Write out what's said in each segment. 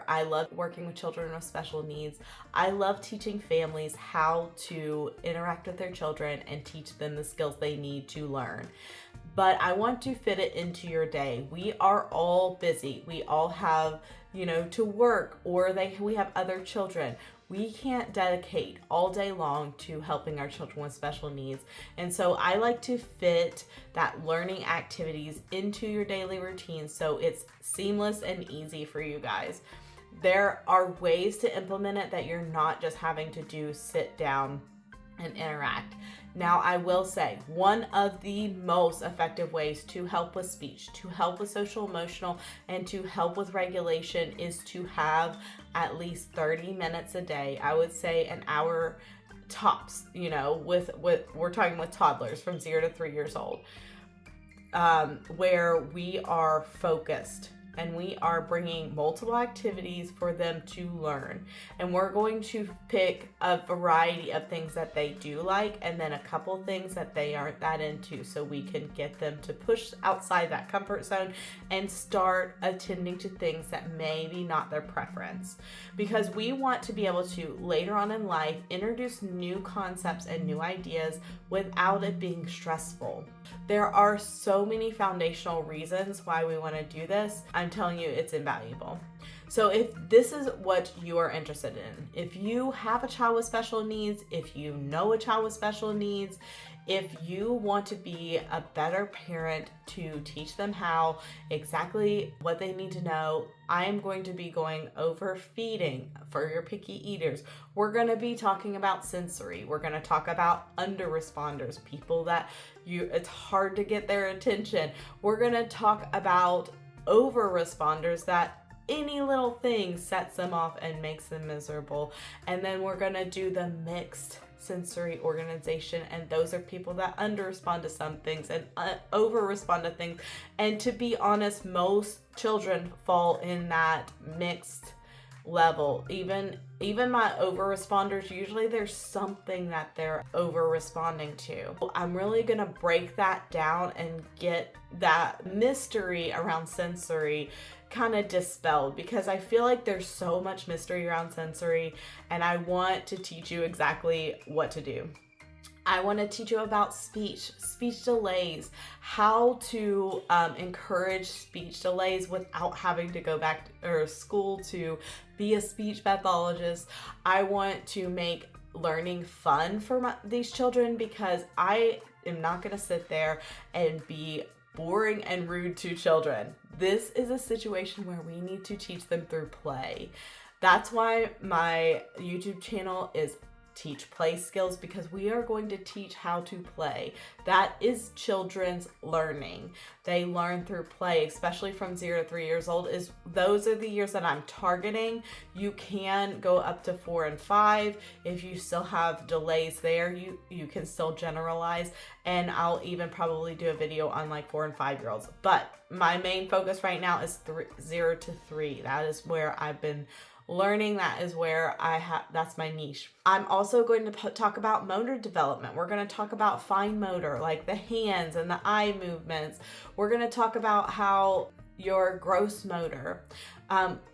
I love working with children with special needs. I love teaching families how to interact with their children and teach them the skills they need to learn. But I want to fit it into your day. We are all busy. We all have, to work, or we have other children. We can't dedicate all day long to helping our children with special needs. And so I like to fit that learning activities into your daily routine so it's seamless and easy for you guys. There are ways to implement it that you're not just having to do sit down and interact. Now, I will say one of the most effective ways to help with speech, to help with social emotional, and to help with regulation is to have at least 30 minutes a day. I would say an hour tops, with we're talking with toddlers from 0 to 3 years old, where we are focused. And we are bringing multiple activities for them to learn. And we're going to pick a variety of things that they do like, and then a couple things that they aren't that into, so we can get them to push outside that comfort zone and start attending to things that maybe not their preference. Because we want to be able to, later on in life, introduce new concepts and new ideas without it being stressful. There are so many foundational reasons why we want to do this. I'm telling you, it's invaluable. So if this is what you are interested in, if you have a child with special needs, if you know a child with special needs, if you want to be a better parent to teach them how, exactly what they need to know, I am going to be going over feeding for your picky eaters. We're going to be talking about sensory. We're going to talk about under responders, people that it's hard to get their attention. We're going to talk about over responders that any little thing sets them off and makes them miserable. And then we're going to do the mixed sensory organization, and those are people that under respond to some things and over respond to things. And to be honest, most children fall in that mixed level. Even my over responders, usually there's something that they're over responding to. I'm really gonna break that down and get that mystery around sensory kind of dispelled, because I feel like there's so much mystery around sensory, and I want to teach you exactly what to do. I want to teach you about speech delays, how to encourage speech delays without having to go back to school to be a speech pathologist. I want to make learning fun for these children, because I am not going to sit there and be boring and rude to children. This is a situation where we need to teach them through play. That's why my YouTube channel is TeachPlaySkills, because we are going to teach how to play. That is children's learning. They learn through play, especially from 0 to 3 years old. Those are the years that I'm targeting. You can go up to 4 and 5. If you still have delays there, you can still generalize. And I'll even probably do a video on like 4 and 5 year olds. But my main focus right now is 0 to 3. That is where I've been learning. That is where that's my niche. I'm also going to talk about motor development. We're going to talk about fine motor, like the hands and the eye movements. We're going to talk about how your gross motor.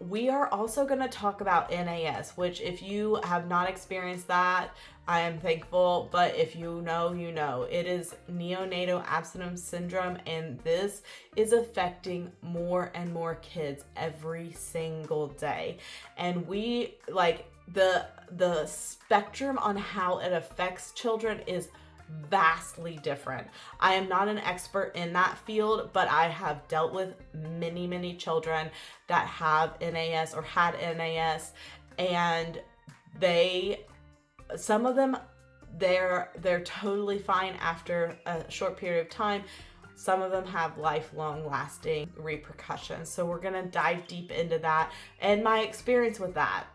We are also going to talk about NAS, which if you have not experienced that, I am thankful, but if you know, you know. It is Neonatal Abstinence syndrome, and this is affecting more and more kids every single day. And we, like, the spectrum on how it affects children is vastly different. I am not an expert in that field, but I have dealt with many, many children that have NAS or had NAS, and some of them, they're totally fine after a short period of time. Some of them have lifelong lasting repercussions. So we're going to dive deep into that and my experience with that.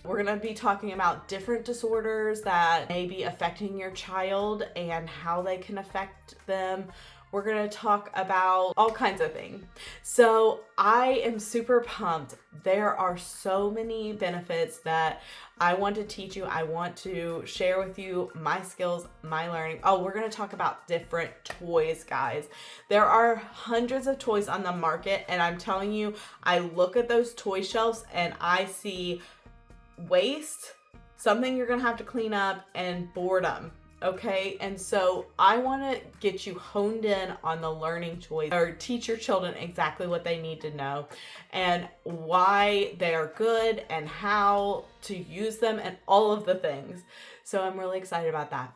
We're going to be talking about different disorders that may be affecting your child and how they can affect them. We're going to talk about all kinds of things. So I am super pumped. There are so many benefits that I want to teach you. I want to share with you my skills, my learning. Oh, we're going to talk about different toys, guys. There are hundreds of toys on the market, and I'm telling you, I look at those toy shelves and I see waste, something you're going to have to clean up, and boredom. Okay, and so I want to get you honed in on the learning toys, or teach your children exactly what they need to know and why they are good and how to use them and all of the things. So I'm really excited about that.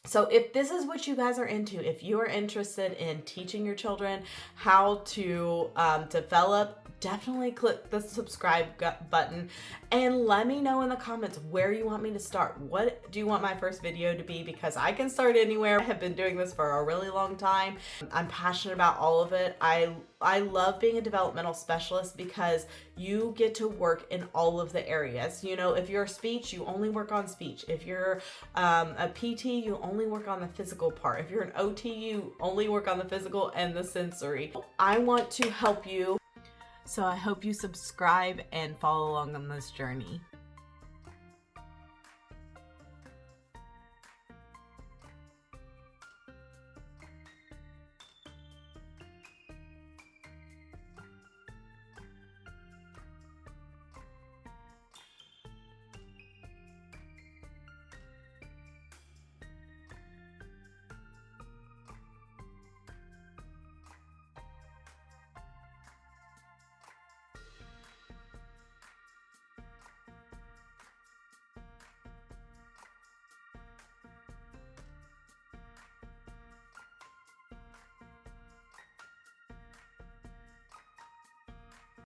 So if this is what you guys are into, if you are interested in teaching your children how to develop, definitely click the subscribe button and let me know in the comments where you want me to start. What do you want my first video to be? Because I can start anywhere. I have been doing this for a really long time. I'm passionate about all of it. I love being a developmental specialist because you get to work in all of the areas. You know, if you're a speech, you only work on speech. If you're a PT, you only work on the physical part. If you're an OT, you only work on the physical and the sensory. I want to help you. So I hope you subscribe and follow along on this journey.